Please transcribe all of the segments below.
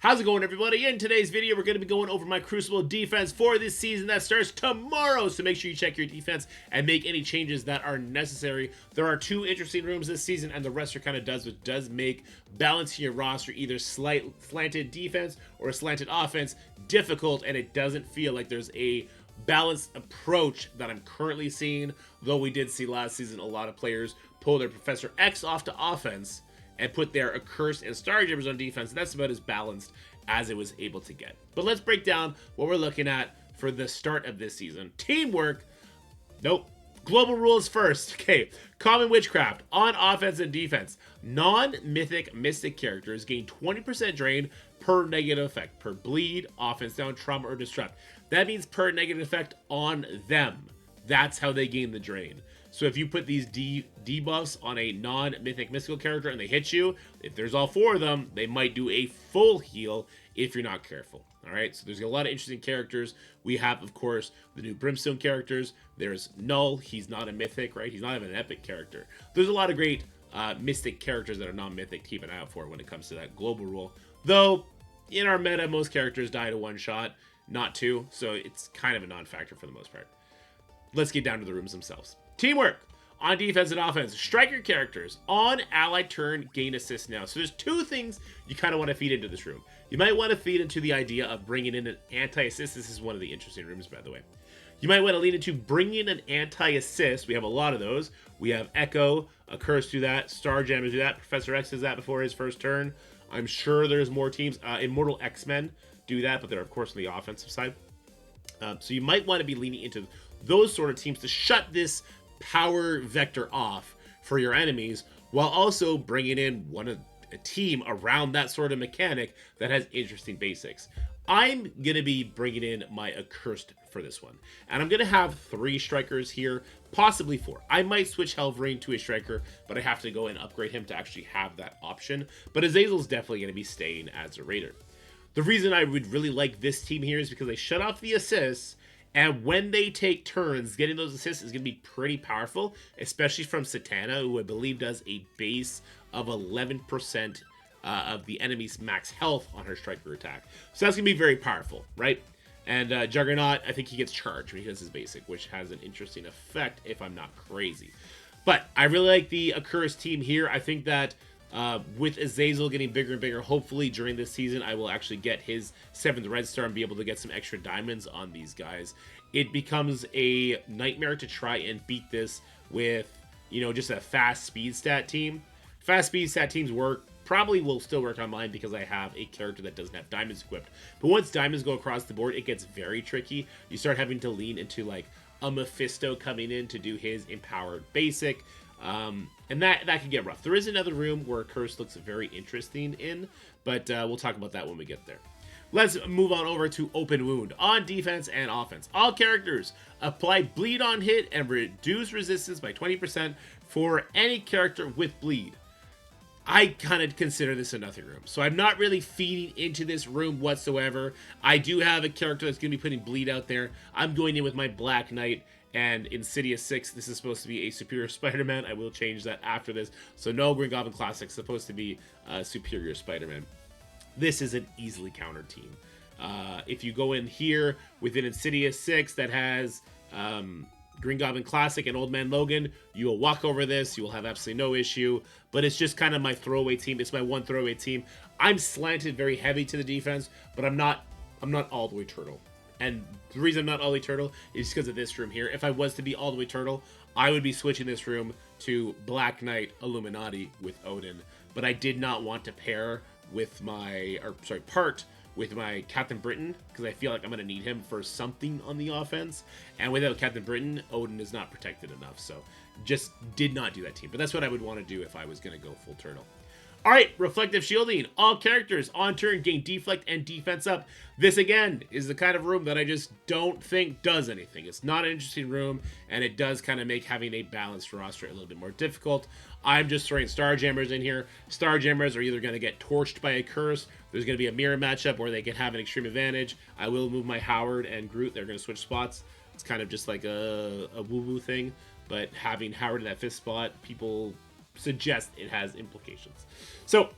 How's it going, everybody? In today's video, we're going to be going over my Crucible defense for this season that starts tomorrow. So make sure you check your defense and make any changes that are necessary. There are two interesting rooms this season, and the rest are kind of does, which does make balancing your roster either slanted defense or a slanted offense difficult, and it doesn't feel like there's a balanced approach that I'm currently seeing. Though we did see last season a lot of players pull their Professor X off to offense and put their Accursed and Starjammers on defense. That's about as balanced as it was able to get. But let's break down what we're looking at for the start of this season. Teamwork. Nope. Global rules first. Okay. Common Witchcraft. On offense and defense, non-mythic mystic characters gain 20% drain per negative effect. Per bleed, offense down, trauma, or disrupt. That means per negative effect on them. That's how they gain the drain. So if you put these debuffs on a non-mythic mystical character and they hit you, if there's all four of them, they might do a full heal if you're not careful. All right, so there's a lot of interesting characters. We have, of course, the new Brimstone characters. There's Null. He's not a mythic, right? He's not even an epic character. There's a lot of great mystic characters that are non-mythic to keep an eye out for when it comes to that global rule. Though, in our meta, most characters die to one shot, not two. So it's kind of a non-factor for the most part. Let's get down to the rooms themselves. Teamwork. On defense and offense, striker characters on allied turn gain assist now. So there's two things you kind of want to feed into this room. You might want to feed into the idea of bringing in an anti-assist. This is one of the interesting rooms, by the way. You might want to lean into bringing an anti-assist. We have a lot of those. We have Echo, Accursed do that, Starjammers do that, Professor X does that before his first turn. I'm sure there's more teams. Immortal X-Men do that, but they're, of course, on the offensive side. So you might want to be leaning into those sort of teams to shut this power vector off for your enemies, while also bringing in a team around that sort of mechanic that has interesting basics. I'm going to be bringing in my Accursed for this one, and I'm going to have 3 strikers here, possibly 4. I might switch Helverine to a striker, but I have to go and upgrade him to actually have that option. But Azazel's definitely going to be staying as a Raider. The reason I would really like this team here is because they shut off the assists, and when they take turns, getting those assists is going to be pretty powerful, especially from Satana, who I believe does a base of 11% of the enemy's max health on her striker attack. So that's going to be very powerful, right? And Juggernaut, I think he gets charged when he does his basic, which has an interesting effect if I'm not crazy. But I really like the Accursed team here. I think that with Azazel getting bigger and bigger, hopefully during this season, I will actually get his 7th red star and be able to get some extra diamonds on these guys. It becomes a nightmare to try and beat this with, you know, just a fast speed stat team. Fast speed stat teams probably will still work on mine because I have a character that doesn't have diamonds equipped. But once diamonds go across the board, it gets very tricky. You start having to lean into like a Mephisto coming in to do his empowered basic. And that can get rough. There is another room where Curse looks very interesting in, but we'll talk about that when we get there. Let's move on over to Open Wound. On defense and offense, all characters apply bleed on hit and reduce resistance by 20% for any character with bleed. I kind of consider this a nothing room, so I'm not really feeding into this room whatsoever. I do have a character that's going to be putting bleed out there. I'm going in with my Black Knight and Insidious 6. This is supposed to be a Superior Spider-Man. I will change that after this. So no Green Goblin Classic, supposed to be Superior Spider-Man. This is an easily countered team. If you go in here with an Insidious 6 that has Green Goblin Classic and Old Man Logan, you will walk over this. You will have absolutely no issue. But it's just kind of my throwaway team. It's my one throwaway team. I'm slanted very heavy to the defense, but I'm not all the way turtle. And the reason I'm not all the way turtle is because of this room here. If I was to be all the way turtle, I would be switching this room to Black Knight Illuminati with Odin. But I did not want to pair with part with my Captain Britain, because I feel like I'm going to need him for something on the offense. And without Captain Britain, Odin is not protected enough. So just did not do that team. But that's what I would want to do if I was going to go full turtle. All right, Reflective Shielding. All characters on turn gain deflect and defense up. This, again, is the kind of room that I just don't think does anything. It's not an interesting room, and it does kind of make having a balanced roster a little bit more difficult. I'm just throwing Starjammers in here. Starjammers are either going to get torched by a curse. There's going to be a mirror matchup where they can have an extreme advantage. I will move my Howard and Groot. They're going to switch spots. It's kind of just like a woo-woo thing, but having Howard in that 5th spot, people suggest it has implications. So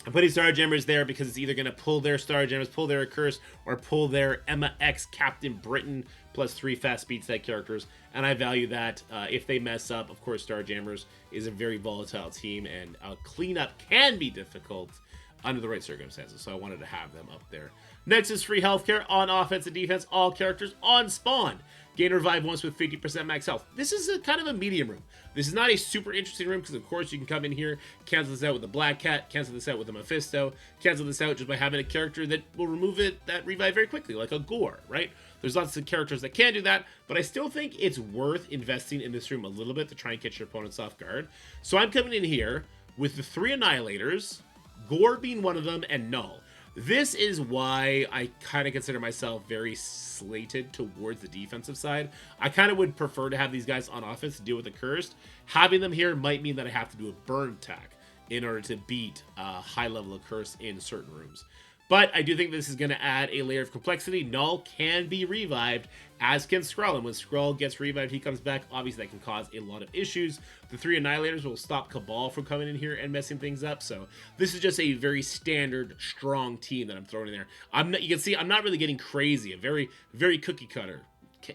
I'm putting Star Jammers there because it's either going to pull their Star Jammers, pull their Curse, or pull their Emma X Captain Britain plus 3 fast speed set characters. And I value that. If they mess up, of course, Star Jammers is a very volatile team, and cleanup can be difficult under the right circumstances. So I wanted to have them up there. Next is free healthcare on offense and defense. All characters on spawn gain revive once with 50% max health. This is kind of a medium room. This is not a super interesting room because, of course, you can come in here, cancel this out with a Black Cat, cancel this out with a Mephisto, cancel this out just by having a character that will remove that revive very quickly, like a Gore, right? There's lots of characters that can do that, but I still think it's worth investing in this room a little bit to try and catch your opponents off guard. So I'm coming in here with the 3 Annihilators, Gore being one of them, and Null. This is why I kind of consider myself very slated towards the defensive side. I kind of would prefer to have these guys on offense to deal with the Cursed. Having them here might mean that I have to do a burn attack in order to beat a high level of Curse in certain rooms. But I do think this is going to add a layer of complexity. Null can be revived, as can Skrull. And when Skrull gets revived, he comes back. Obviously, that can cause a lot of issues. The 3 Annihilators will stop Cabal from coming in here and messing things up. So this is just a very standard, strong team that I'm throwing in there. You can see I'm not really getting crazy. A very, very cookie cutter.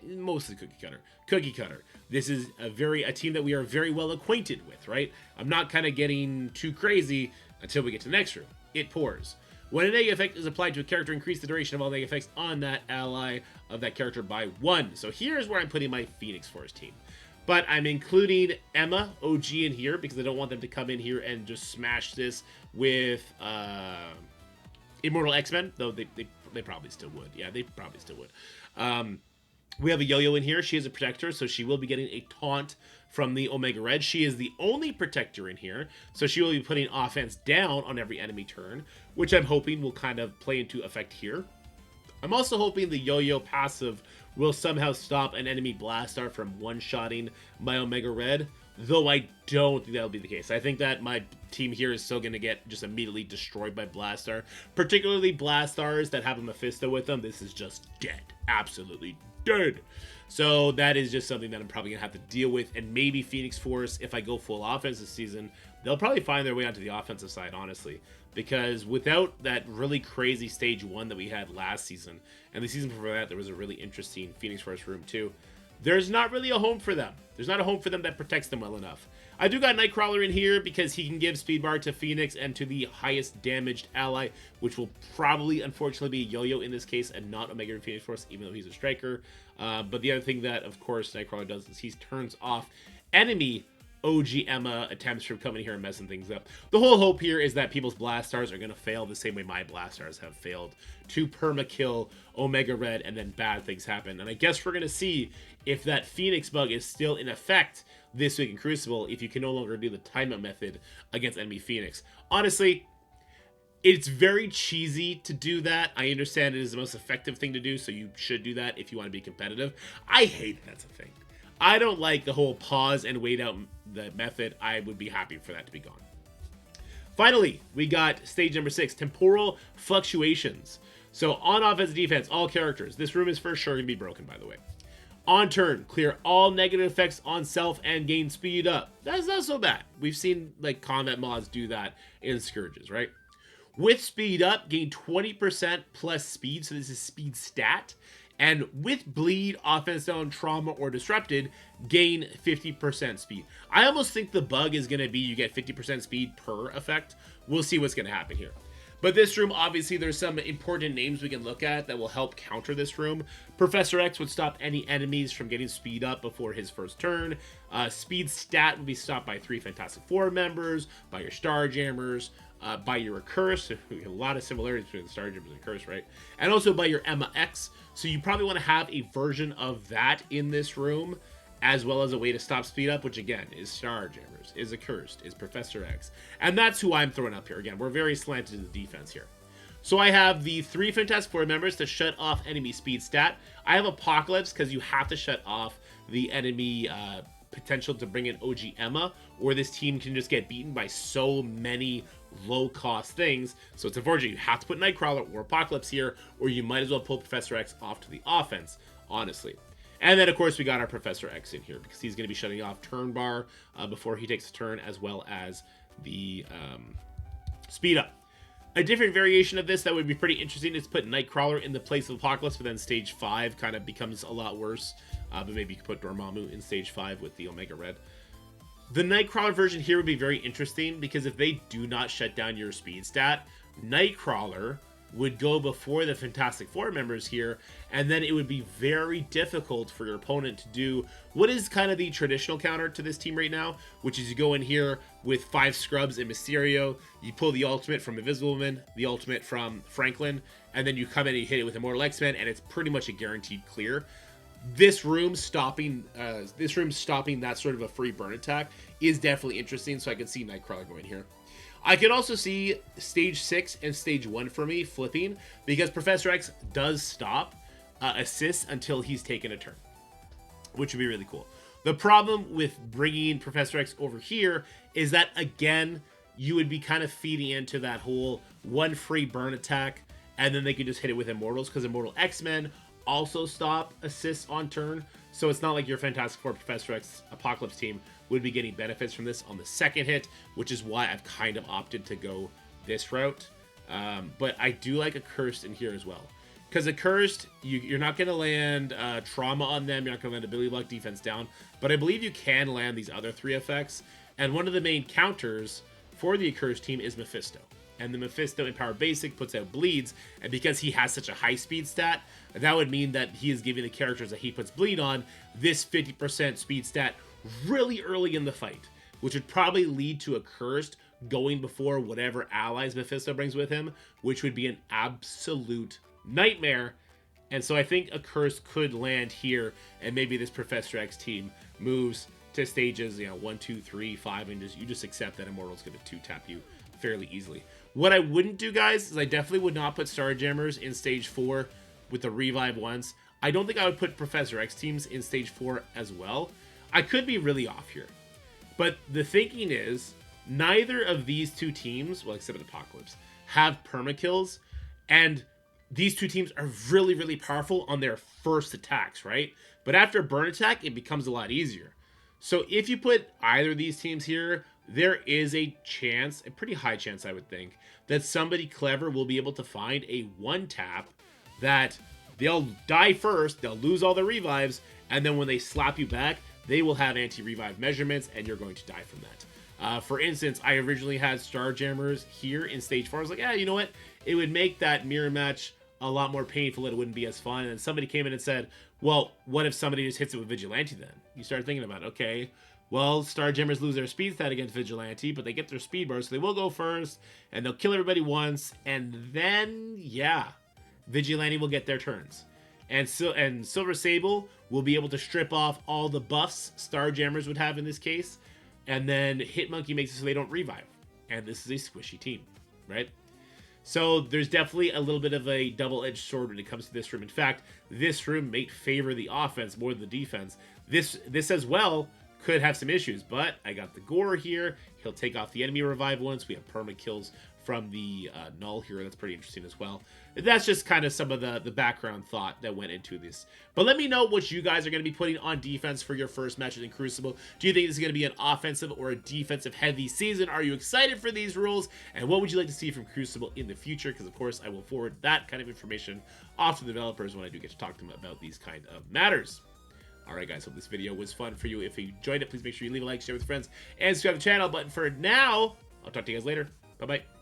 Mostly cookie cutter. This is a team that we are very well acquainted with, right? I'm not kind of getting too crazy until we get to the next room. It pours. When a negative effect is applied to a character, increase the duration of all negative effects on that ally of that character by 1. So here's where I'm putting my Phoenix Force team. But I'm including Emma, OG, in here because I don't want them to come in here and just smash this with Immortal X-Men, though they probably still would. Yeah, they probably still would. We have a Yo-Yo in here. She is a protector, so she will be getting a taunt from the Omega Red. She is the only protector in here, so she will be putting offense down on every enemy turn, which I'm hoping will kind of play into effect here. I'm also hoping the Yo-Yo passive will somehow stop an enemy Blastar from one-shotting my Omega Red, though I don't think that'll be the case. I think that my team here is still going to get just immediately destroyed by Blastar, particularly Blastars that have a Mephisto with them. This is just dead. Absolutely dead. So that is just something that I'm probably going to have to deal with, and maybe Phoenix Force, if I go full offense this season, they'll probably find their way onto the offensive side, honestly, because without that really crazy stage 1 that we had last season, and the season before that, there was a really interesting Phoenix Force room too, there's not really a home for them. There's not a home for them that protects them well enough. I do got Nightcrawler in here because he can give speed bar to Phoenix and to the highest damaged ally, which will probably, unfortunately, be Yo-Yo in this case and not Omega and Phoenix Force, even though he's a striker. But the other thing that, of course, Nightcrawler does is he turns off enemy OG Emma attempts from coming here and messing things up. The whole hope here is that people's Blastars are going to fail the same way my Blastars have failed, to perma-kill Omega Red, and then bad things happen. And I guess we're going to see if that Phoenix bug is still in effect this week in Crucible, if you can no longer do the timeout method against enemy Phoenix. Honestly, it's very cheesy to do that. I understand it is the most effective thing to do, so you should do that if you want to be competitive. I hate that's a thing. I don't like the whole pause and wait out the method. I would be happy for that to be gone. Finally, we got stage number 6, Temporal Fluctuations. So on offense and defense, all characters. This room is for sure going to be broken, by the way. On turn, clear all negative effects on self and gain speed up. That's not so bad. We've seen like combat mods do that in Scourges, right? With speed up, gain 20% plus speed. So this is speed stat. And with bleed, offense down, trauma, or disrupted, gain 50% speed. I almost think the bug is going to be you get 50% speed per effect. We'll see what's going to happen here. But this room, obviously, there's some important names we can look at that will help counter this room. Professor X would stop any enemies from getting speed up before his first turn. Speed stat would be stopped by 3 Fantastic Four members, by your Starjammers, by your Curse. A lot of similarities between the Starjammers and Curse, right? And also by your Emma X. So you probably want to have a version of that in this room, as well as a way to stop speed up, which again is Starjammers, is Accursed, is Professor X. And that's who I'm throwing up here. Again, we're very slanted to the defense here. So I have the 3 Fantastic Four members to shut off enemy speed stat. I have Apocalypse because you have to shut off the enemy potential to bring in OG Emma, or this team can just get beaten by so many low-cost things. So it's unfortunate. You have to put Nightcrawler or Apocalypse here, or you might as well pull Professor X off to the offense, honestly. And then, of course, we got our Professor X in here because he's going to be shutting off turn bar before he takes a turn, as well as the speed up. A different variation of this that would be pretty interesting is put Nightcrawler in the place of Apocalypse, but then stage 5 kind of becomes a lot worse. But maybe you could put Dormammu in stage 5 with the Omega Red. The Nightcrawler version here would be very interesting because if they do not shut down your speed stat, Nightcrawler would go before the Fantastic Four members here, and then it would be very difficult for your opponent to do what is kind of the traditional counter to this team right now, which is you go in here with 5 Scrubs and Mysterio, you pull the ultimate from Invisible Woman, the ultimate from Franklin, and then you come in and you hit it with Immortal X-Men, and it's pretty much a guaranteed clear. This room stopping that sort of a free burn attack is definitely interesting, so I can see Nightcrawler going here. I can also see stage 6 and stage 1 for me flipping because Professor X does stop assists until he's taken a turn, which would be really cool. The problem with bringing Professor X over here is that, again, you would be kind of feeding into that whole one free burn attack, and then they could just hit it with Immortals because Immortal X-Men also stop assists on turn. So it's not like your Fantastic Four Professor X Apocalypse team would be getting benefits from this on the second hit, which is why I've kind of opted to go this route. But I do like a Cursed in here as well. Because a Cursed, you're not going to land Trauma on them, you're not going to land Ability Block Defense down, but I believe you can land these other 3 effects. And one of the main counters for the Accursed team is Mephisto. And the Mephisto in Power Basic puts out Bleeds, and because he has such a high speed stat, that would mean that he is giving the characters that he puts Bleed on this 50% speed stat really early in the fight, which would probably lead to a Cursed going before whatever allies Mephisto brings with him, which would be an absolute nightmare. And so I think a Cursed could land here, and maybe this Professor X team moves to stages, 1, 2, 3, 5, and you just accept that Immortal's going to 2-tap you fairly easily. What I wouldn't do, guys, is I definitely would not put Starjammers in stage 4 with the revive once. I don't think I would put Professor X teams in stage 4 as well. I could be really off here. But the thinking is, neither of these 2 teams, well, except Apocalypse, have permakills, and these 2 teams are really, really powerful on their first attacks, right? But after burn attack, it becomes a lot easier. So if you put either of these teams here, there is a chance, a pretty high chance I would think, that somebody clever will be able to find a 1-tap that they'll die first, they'll lose all their revives, and then when they slap you back, they will have anti-revive measurements, and you're going to die from that. For instance, I originally had Starjammers here in stage 4. I was like, yeah, you know what? It would make that mirror match a lot more painful, and it wouldn't be as fun. And somebody came in and said, well, what if somebody just hits it with Vigilante then? You start thinking about, okay, well, Starjammers lose their speed stat against Vigilante, but they get their speed burst, so they will go first, and they'll kill everybody once, and then, yeah, Vigilante will get their turns. And Silver Sable will be able to strip off all the buffs Starjammers would have in this case, and then Hitmonkey makes it so they don't revive. And this is a squishy team, right? So there's definitely a little bit of a double-edged sword when it comes to this room. In fact, this room may favor the offense more than the defense. This as well could have some issues, but I got the Gore here. He'll take off the enemy revive once. We have perma kills from the Null here. That's pretty interesting as well. That's just kind of some of the background thought that went into this. But let me know what you guys are going to be putting on defense for your first matches in Crucible. Do you think this is going to be an offensive or a defensive heavy season? Are you excited for these rules? And what would you like to see from Crucible in the future? Because, of course, I will forward that kind of information off to the developers when I do get to talk to them about these kind of matters. Alright guys, hope this video was fun for you. If you enjoyed it, please make sure you leave a like, share with friends, and subscribe to the channel. But for now, I'll talk to you guys later. Bye-bye.